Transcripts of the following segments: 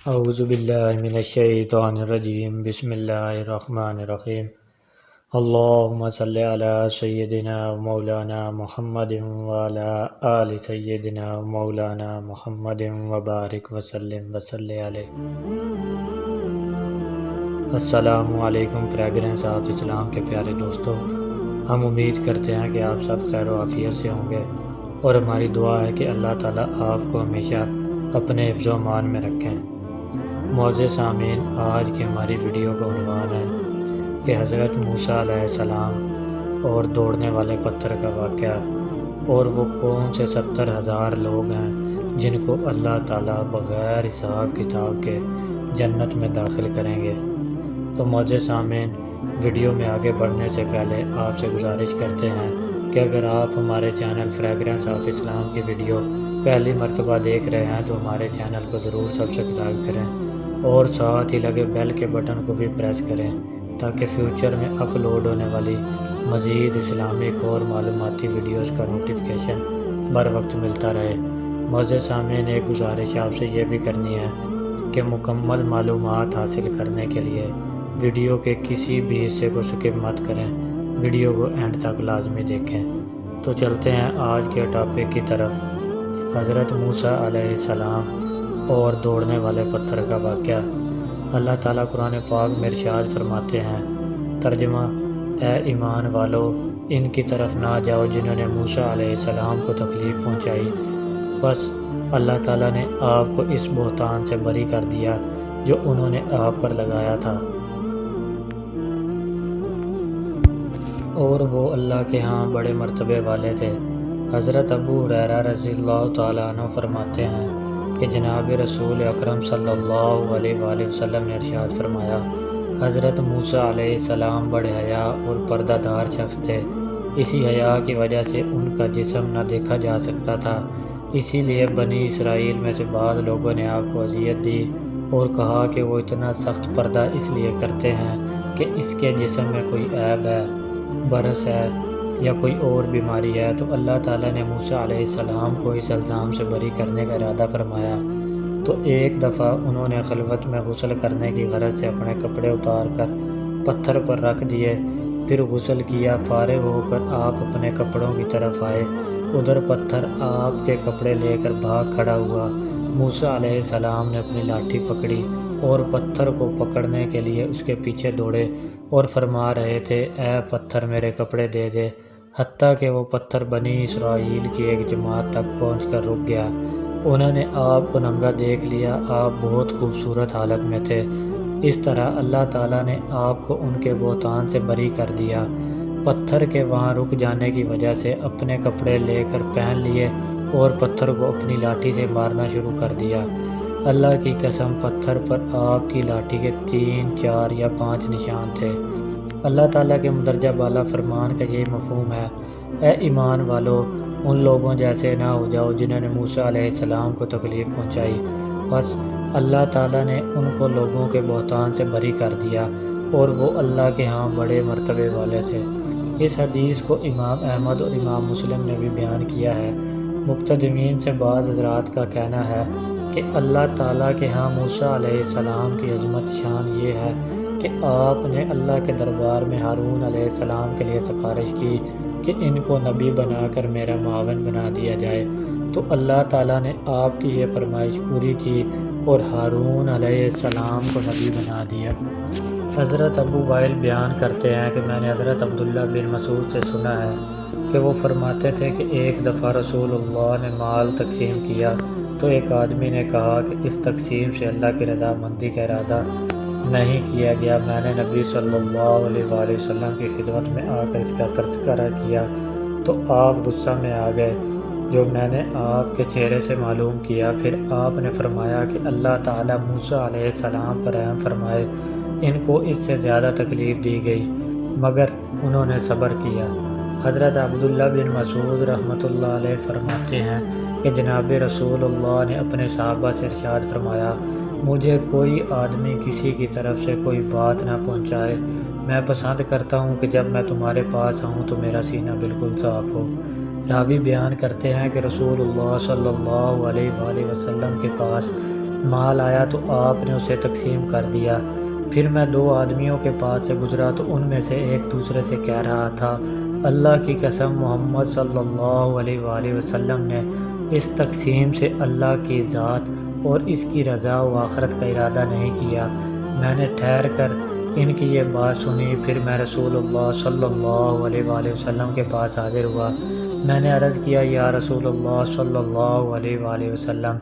اعوذ باللہ من الشیطان الرجیم بسم اللہ الرحمن الرحیم اللہم صلی علی سیدنا مولانا محمد وعلی آل سیدنا مولانا محمد وبارک وسلم وصلی علیہ۔ السلام علیکم فریگرنس آف اسلام کے پیارے دوستو، ہم امید کرتے ہیں کہ آپ سب خیر و عافیت سے ہوں گے، اور ہماری دعا ہے کہ اللہ تعالیٰ آپ کو ہمیشہ اپنے حفظ و امان میں رکھیں۔ معزز سامعین، آج کی ہماری ویڈیو کا عنوان ہے کہ حضرت موسیٰ علیہ السلام اور دوڑنے والے پتھر کا واقعہ، اور وہ کون سے 70,000 لوگ ہیں جن کو اللہ تعالیٰ بغیر حساب کتاب کے جنت میں داخل کریں گے۔ تو معزز سامعین، ویڈیو میں آگے بڑھنے سے پہلے آپ سے گزارش کرتے ہیں کہ اگر آپ ہمارے چینل فریگرنس آف اسلام کی ویڈیو پہلی مرتبہ دیکھ رہے ہیں تو ہمارے چینل کو ضرور سبسکرائب کریں اور ساتھ ہی لگے بیل کے بٹن کو بھی پریس کریں تاکہ فیوچر میں اپلوڈ ہونے والی مزید اسلامک اور معلوماتی ویڈیوز کا نوٹیفیکیشن بر وقت ملتا رہے۔ معزز سامعین، ایک گزارش آپ سے یہ بھی کرنی ہے کہ مکمل معلومات حاصل کرنے کے لیے ویڈیو کے کسی بھی حصے کو سکپ مت کریں، ویڈیو کو اینڈ تک لازمی دیکھیں۔ تو چلتے ہیں آج کے ٹاپک کی طرف۔ حضرت موسیٰ علیہ السلام اور دوڑنے والے پتھر کا واقعہ۔ اللہ تعالیٰ قرآن پاک میں ارشاد فرماتے ہیں، ترجمہ: اے ایمان والو، ان کی طرف نہ جاؤ جنہوں نے موسیٰ علیہ السلام کو تکلیف پہنچائی، بس اللہ تعالیٰ نے آپ کو اس بہتان سے بری کر دیا جو انہوں نے آپ پر لگایا تھا، اور وہ اللہ کے ہاں بڑے مرتبے والے تھے۔ حضرت ابو ہریرہ رضی اللہ تعالیٰ عنہ فرماتے ہیں کہ جناب رسول اکرم صلی اللہ علیہ وآلہ وسلم نے ارشاد فرمایا، حضرت موسیٰ علیہ السلام بڑے حیا اور پردہ دار شخص تھے، اسی حیا کی وجہ سے ان کا جسم نہ دیکھا جا سکتا تھا، اسی لیے بنی اسرائیل میں سے بعض لوگوں نے آپ کو اذیت دی اور کہا کہ وہ اتنا سخت پردہ اس لیے کرتے ہیں کہ اس کے جسم میں کوئی عیب ہے، برس ہے یا کوئی اور بیماری ہے۔ تو اللہ تعالیٰ نے موسیٰ علیہ السلام کو اس الزام سے بری کرنے کا ارادہ فرمایا، تو ایک دفعہ انہوں نے خلوت میں غسل کرنے کی غرض سے اپنے کپڑے اتار کر پتھر پر رکھ دیے، پھر غسل کیا، فارغ ہو کر آپ اپنے کپڑوں کی طرف آئے، ادھر پتھر آپ کے کپڑے لے کر بھاگ کھڑا ہوا۔ موسیٰ علیہ السلام نے اپنی لاٹھی پکڑی اور پتھر کو پکڑنے کے لیے اس کے پیچھے دوڑے اور فرما رہے تھے، اے پتھر میرے کپڑے دے دے، حتیٰ کہ وہ پتھر بنی اسرائیل کی ایک جماعت تک پہنچ کر رک گیا۔ انہوں نے آپ کو ننگا دیکھ لیا، آپ بہت خوبصورت حالت میں تھے۔ اس طرح اللہ تعالیٰ نے آپ کو ان کے بہتان سے بری کر دیا۔ پتھر کے وہاں رک جانے کی وجہ سے اپنے کپڑے لے کر پہن لیے اور پتھر کو اپنی لاٹھی سے مارنا شروع کر دیا۔ اللہ کی قسم، پتھر پر آپ کی لاٹھی کے 3، 4 یا 5 نشان تھے۔ اللہ تعالیٰ کے مندرجہ بالا فرمان کا یہ مفہوم ہے، اے ایمان والو، ان لوگوں جیسے نہ ہو جاؤ جنہوں نے موسیٰ علیہ السلام کو تکلیف پہنچائی، بس اللہ تعالیٰ نے ان کو لوگوں کے بہتان سے بری کر دیا، اور وہ اللہ کے ہاں بڑے مرتبے والے تھے۔ اس حدیث کو امام احمد اور امام مسلم نے بھی بیان کیا ہے۔ مقتدمین سے بعض حضرات کا کہنا ہے کہ اللہ تعالیٰ کے ہاں موسیٰ علیہ السلام کی عظمت شان یہ ہے کہ آپ نے اللہ کے دربار میں ہارون علیہ السلام کے لیے سفارش کی کہ ان کو نبی بنا کر میرا معاون بنا دیا جائے، تو اللہ تعالیٰ نے آپ کی یہ فرمائش پوری کی اور ہارون علیہ السلام کو نبی بنا دیا۔ حضرت ابو وائل بیان کرتے ہیں کہ میں نے حضرت عبداللہ بن مسعود سے سنا ہے کہ وہ فرماتے تھے کہ ایک دفعہ رسول اللہ نے مال تقسیم کیا تو ایک آدمی نے کہا کہ اس تقسیم سے اللہ کی رضامندی کا ارادہ نہیں کیا گیا۔ میں نے نبی صلی اللہ علیہ وآلہ وسلم کی خدمت میں آ کر اس کا تذکرہ کیا تو آپ غصہ میں آ گئے، جو میں نے آپ کے چہرے سے معلوم کیا۔ پھر آپ نے فرمایا کہ اللہ تعالیٰ موسیٰ علیہ السلام پر رحم فرمائے، ان کو اس سے زیادہ تکلیف دی گئی مگر انہوں نے صبر کیا۔ حضرت عبداللہ بن مسعود رحمۃ اللہ علیہ فرماتے ہیں کہ جناب رسول اللہ نے اپنے صحابہ سے ارشاد فرمایا، مجھے کوئی آدمی کسی کی طرف سے کوئی بات نہ پہنچائے، میں پسند کرتا ہوں کہ جب میں تمہارے پاس آؤں تو میرا سینہ بالکل صاف ہو۔ راوی بیان کرتے ہیں کہ رسول اللہ صلی اللہ علیہ وآلہ وسلم کے پاس مال آیا تو آپ نے اسے تقسیم کر دیا۔ پھر میں 2 آدمیوں کے پاس سے گزرا تو ان میں سے ایک دوسرے سے کہہ رہا تھا، اللہ کی قسم محمد صلی اللہ علیہ وآلہ وسلم نے اس تقسیم سے اللہ کی ذات اور اس کی رضا و آخرت کا ارادہ نہیں کیا۔ میں نے ٹھہر کر ان کی یہ بات سنی، پھر میں رسول اللہ صلی اللہ علیہ وآلہ وسلم کے پاس حاضر ہوا۔ میں نے عرض کیا، یا رسول اللہ صلی اللہ علیہ وآلہ وسلم،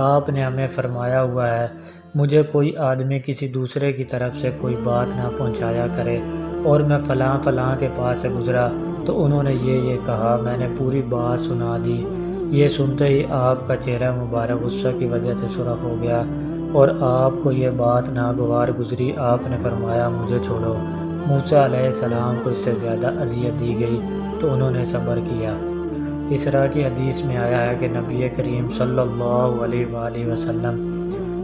آپ نے ہمیں فرمایا ہوا ہے مجھے کوئی آدمی کسی دوسرے کی طرف سے کوئی بات نہ پہنچایا کرے، اور میں فلاں فلاں کے پاس سے گزرا تو انہوں نے یہ کہا، میں نے پوری بات سنا دی۔ یہ سنتے ہی آپ کا چہرہ مبارک غصہ کی وجہ سے سرخ ہو گیا اور آپ کو یہ بات ناگوار گزری۔ آپ نے فرمایا، مجھے چھوڑو۔ موسیٰ علیہ السلام کو اس سے زیادہ اذیت دی گئی تو انہوں نے صبر کیا۔ اسراء کی حدیث میں آیا ہے کہ نبی کریم صلی اللہ علیہ وآلہ وسلم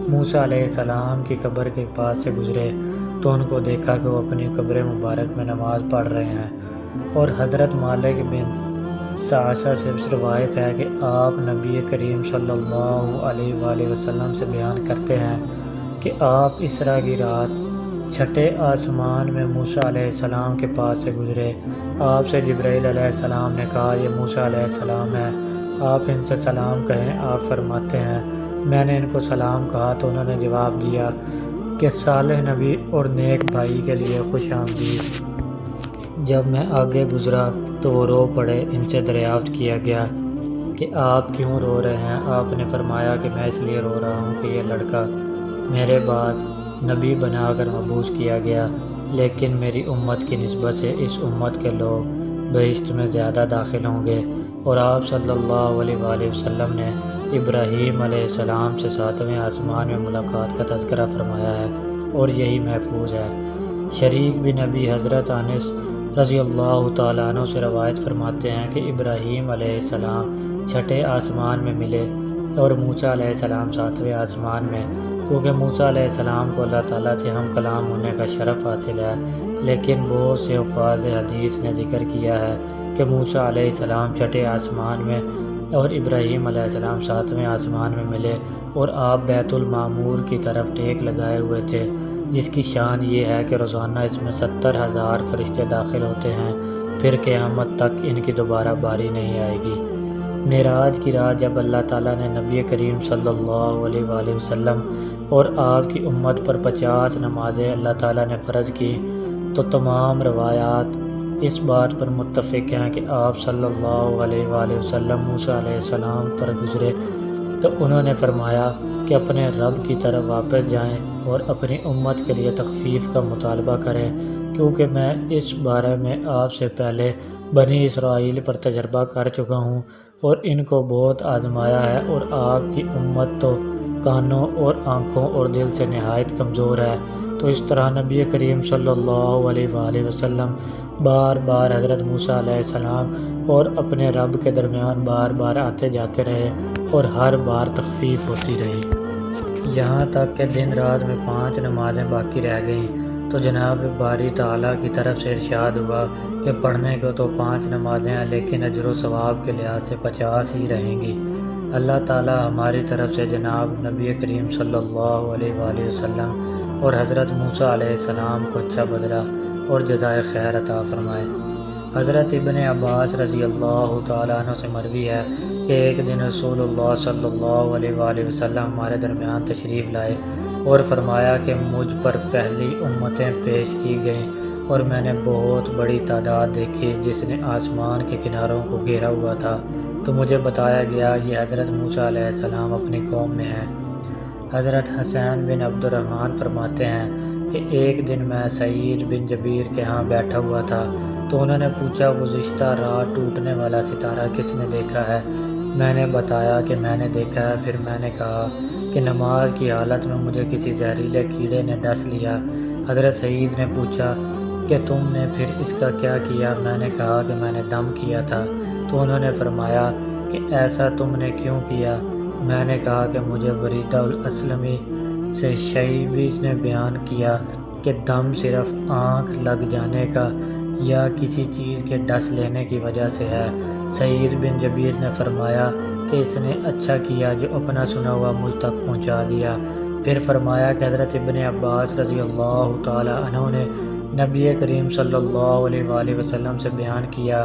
موسیٰ علیہ السلام کی قبر کے پاس سے گزرے تو ان کو دیکھا کہ وہ اپنی قبر مبارک میں نماز پڑھ رہے ہیں، اور حضرت مالک بن سعصع سے روایت ہے کہ آپ نبی کریم صلی اللہ علیہ وآلہ وسلم سے بیان کرتے ہیں کہ آپ اسراء کی رات چھٹے آسمان میں موسیٰ علیہ السلام کے پاس سے گزرے۔ آپ سے جبرائیل علیہ السلام نے کہا، یہ موسیٰ علیہ السلام ہے، آپ ان سے سلام کہیں۔ آپ فرماتے ہیں، میں نے ان کو سلام کہا تو انہوں نے جواب دیا کہ صالح نبی اور نیک بھائی کے لیے خوش آمدید۔ جب میں آگے گزرا تو وہ رو پڑے۔ ان سے دریافت کیا گیا کہ آپ کیوں رو رہے ہیں؟ آپ نے فرمایا کہ میں اس لیے رو رہا ہوں کہ یہ لڑکا میرے بعد نبی بنا کر مبعوث کیا گیا، لیکن میری امت کی نسبت سے اس امت کے لوگ بہشت میں زیادہ داخل ہوں گے۔ اور آپ صلی اللہ علیہ وآلہ وسلم نے ابراہیم علیہ السلام سے 7ویں آسمان میں ملاقات کا تذکرہ فرمایا ہے، اور یہی محفوظ ہے۔ شریک بن ابی حضرت انس رضی اللہ تعالیٰ عنہ سے روایت فرماتے ہیں کہ ابراہیم علیہ السلام چھٹے آسمان میں ملے اور موسیٰ علیہ السلام 7ویں آسمان میں، کیونکہ موسیٰ علیہ السلام کو اللہ تعالیٰ سے ہم کلام ہونے کا شرف حاصل ہے، لیکن بہت سے حفاظ حدیث نے ذکر کیا ہے کہ موسیٰ علیہ السلام چھٹے آسمان میں اور ابراہیم علیہ السلام 7ویں آسمان میں ملے، اور آپ بیت المعمور کی طرف ٹیک لگائے ہوئے تھے، جس کی شان یہ ہے کہ روزانہ اس میں 70,000 فرشتے داخل ہوتے ہیں، پھر قیامت تک ان کی دوبارہ باری نہیں آئے گی۔ معراج کی رات جب اللہ تعالیٰ نے نبی کریم صلی اللہ علیہ وآلہ وسلم اور آپ کی امت پر 50 نمازیں اللہ تعالیٰ نے فرض کی تو تمام روایات اس بات پر متفق ہیں کہ آپ صلی اللہ علیہ وآلہ وسلم موسیٰ علیہ السلام پر گزرے تو انہوں نے فرمایا کہ اپنے رب کی طرف واپس جائیں اور اپنی امت کے لیے تخفیف کا مطالبہ کریں، کیونکہ میں اس بارے میں آپ سے پہلے بنی اسرائیل پر تجربہ کر چکا ہوں اور ان کو بہت آزمایا ہے، اور آپ کی امت تو کانوں اور آنکھوں اور دل سے نہایت کمزور ہے۔ تو اس طرح نبی کریم صلی اللہ علیہ وآلہ وسلم بار بار حضرت موسیٰ علیہ السلام اور اپنے رب کے درمیان بار بار آتے جاتے رہے اور ہر بار تخفیف ہوتی رہی، یہاں تک کہ دن رات میں 5 نمازیں باقی رہ گئیں تو جناب باری تعالیٰ کی طرف سے ارشاد ہوا کہ پڑھنے کو تو 5 نمازیں ہیں، لیکن اجر و ثواب کے لحاظ سے 50 ہی رہیں گی۔ اللہ تعالیٰ ہماری طرف سے جناب نبی کریم صلی اللہ علیہ وآلہ وسلم اور حضرت موسیٰ علیہ السلام کو اچھا بدلہ اور جزائے خیر عطا فرمائے۔ حضرت ابن عباس رضی اللہ تعالیٰ عنہ سے مروی ہے کہ ایک دن رسول اللہ صلی اللہ علیہ وآلہ وسلم ہمارے درمیان تشریف لائے اور فرمایا کہ مجھ پر پہلی امتیں پیش کی گئیں اور میں نے بہت بڑی تعداد دیکھی جس نے آسمان کے کناروں کو گھیرا ہوا تھا، تو مجھے بتایا گیا یہ حضرت موسیٰ علیہ السلام اپنی قوم میں ہیں۔ حضرت حسین بن عبد الرحمن فرماتے ہیں کہ ایک دن میں سعید بن جبیر کے ہاں بیٹھا ہوا تھا تو انہوں نے پوچھا، گزشتہ رات ٹوٹنے والا ستارہ کس نے دیکھا ہے؟ میں نے بتایا کہ میں نے دیکھا ہے۔ پھر میں نے کہا کہ نماز کی حالت میں مجھے کسی زہریلے کیڑے نے ڈس لیا۔ حضرت سعید نے پوچھا کہ تم نے پھر اس کا کیا کیا؟ میں نے کہا کہ میں نے دم کیا تھا۔ تو انہوں نے فرمایا کہ ایسا تم نے کیوں کیا؟ میں نے کہا کہ مجھے بریدہ الاسلمی سے شیبی نے بیان کیا کہ دم صرف آنکھ لگ جانے کا یا کسی چیز کے ڈس لینے کی وجہ سے ہے۔ سعید بن جبیر نے فرمایا کہ اس نے اچھا کیا جو اپنا سنا ہوا مجھ تک پہنچا دیا۔ پھر فرمایا کہ حضرت ابن عباس رضی اللہ تعالی عنہ نے نبی کریم صلی اللہ علیہ وآلہ وسلم سے بیان کیا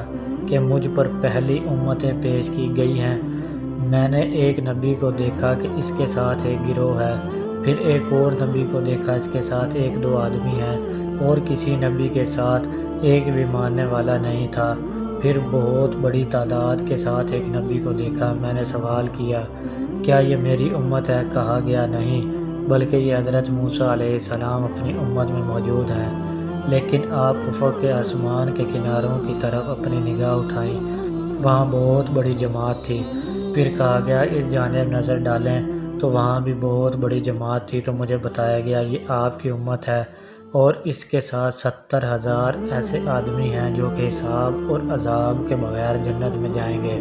کہ مجھ پر پہلی امتیں پیش کی گئی ہیں۔ میں نے ایک نبی کو دیکھا کہ اس کے ساتھ ایک گروہ ہے، پھر ایک اور نبی کو دیکھا اس کے ساتھ ایک دو آدمی ہیں، اور کسی نبی کے ساتھ ایک بھی ماننے والا نہیں تھا، پھر بہت بڑی تعداد کے ساتھ ایک نبی کو دیکھا۔ میں نے سوال کیا کیا یہ میری امت ہے؟ کہا گیا نہیں، بلکہ یہ حضرت موسیٰ علیہ السلام اپنی امت میں موجود ہیں۔ لیکن آپ افق کے آسمان کے کناروں کی طرف اپنی نگاہ اٹھائیں، وہاں بہت بڑی جماعت تھی۔ پھر کہا گیا اس جانب نظر ڈالیں تو وہاں بھی بہت بڑی جماعت تھی، تو مجھے بتایا گیا یہ آپ کی امت ہے، اور اس کے ساتھ 70,000 ایسے آدمی ہیں جو کہ حساب اور عذاب کے بغیر جنت میں جائیں گے۔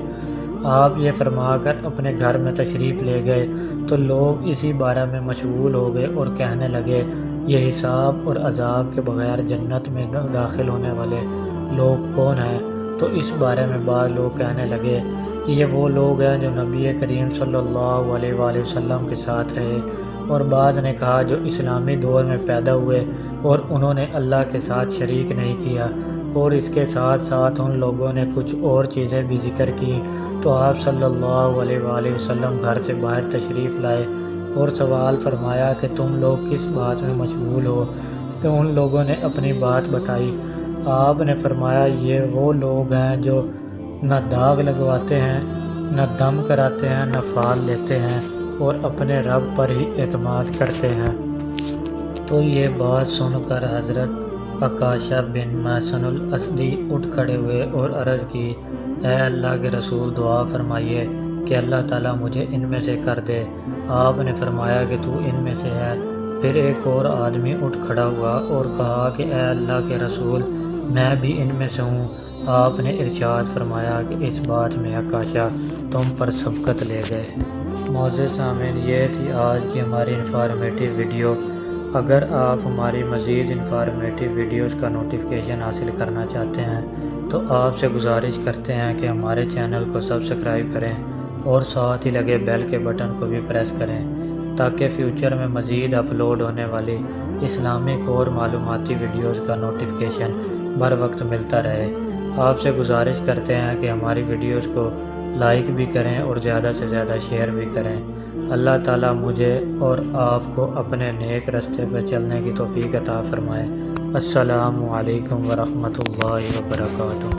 آپ یہ فرما کر اپنے گھر میں تشریف لے گئے تو لوگ اسی بارے میں مشغول ہو گئے اور کہنے لگے یہ حساب اور عذاب کے بغیر جنت میں داخل ہونے والے لوگ کون ہیں؟ تو اس بارے میں بعض لوگ کہنے لگے کہ یہ وہ لوگ ہیں جو نبی کریم صلی اللہ علیہ وآلہ وسلم کے ساتھ رہے، اور بعض نے کہا جو اسلامی دور میں پیدا ہوئے اور انہوں نے اللہ کے ساتھ شریک نہیں کیا، اور اس کے ساتھ ساتھ ان لوگوں نے کچھ اور چیزیں بھی ذکر کی۔ تو آپ صلی اللہ علیہ وآلہ وسلم گھر سے باہر تشریف لائے اور سوال فرمایا کہ تم لوگ کس بات میں مشغول ہو؟ تو ان لوگوں نے اپنی بات بتائی۔ آپ نے فرمایا یہ وہ لوگ ہیں جو نہ داغ لگواتے ہیں، نہ دم کراتے ہیں، نہ فال لیتے ہیں، اور اپنے رب پر ہی اعتماد کرتے ہیں۔ تو یہ بات سن کر حضرت عکاشہ بن محصن الاسدی اٹھ کھڑے ہوئے اور عرض کی اے اللہ کے رسول دعا فرمائیے کہ اللہ تعالیٰ مجھے ان میں سے کر دے۔ آپ نے فرمایا کہ تو ان میں سے ہے۔ پھر ایک اور آدمی اٹھ کھڑا ہوا اور کہا کہ اے اللہ کے رسول میں بھی ان میں سے ہوں۔ آپ نے ارشاد فرمایا کہ اس بات میں عکاشہ تم پر سبقت لے گئے۔ معزز سامعین، یہ تھی آج کی ہماری انفارمیٹیو ویڈیو۔ اگر آپ ہماری مزید انفارمیٹیو ویڈیوز کا نوٹیفیکیشن حاصل کرنا چاہتے ہیں تو آپ سے گزارش کرتے ہیں کہ ہمارے چینل کو سبسکرائب کریں اور ساتھ ہی لگے بیل کے بٹن کو بھی پریس کریں تاکہ فیوچر میں مزید اپلوڈ ہونے والی اسلامک اور معلوماتی ویڈیوز کا نوٹیفیکیشن بر وقت ملتا رہے۔ آپ سے گزارش کرتے ہیں کہ ہماری ویڈیوز کو لائک بھی کریں اور زیادہ سے زیادہ شیئر بھی کریں۔ اللہ تعالیٰ مجھے اور آپ کو اپنے نیک راستے پر چلنے کی توفیق عطا فرمائے۔ السلام علیکم ورحمۃ اللہ وبرکاتہ۔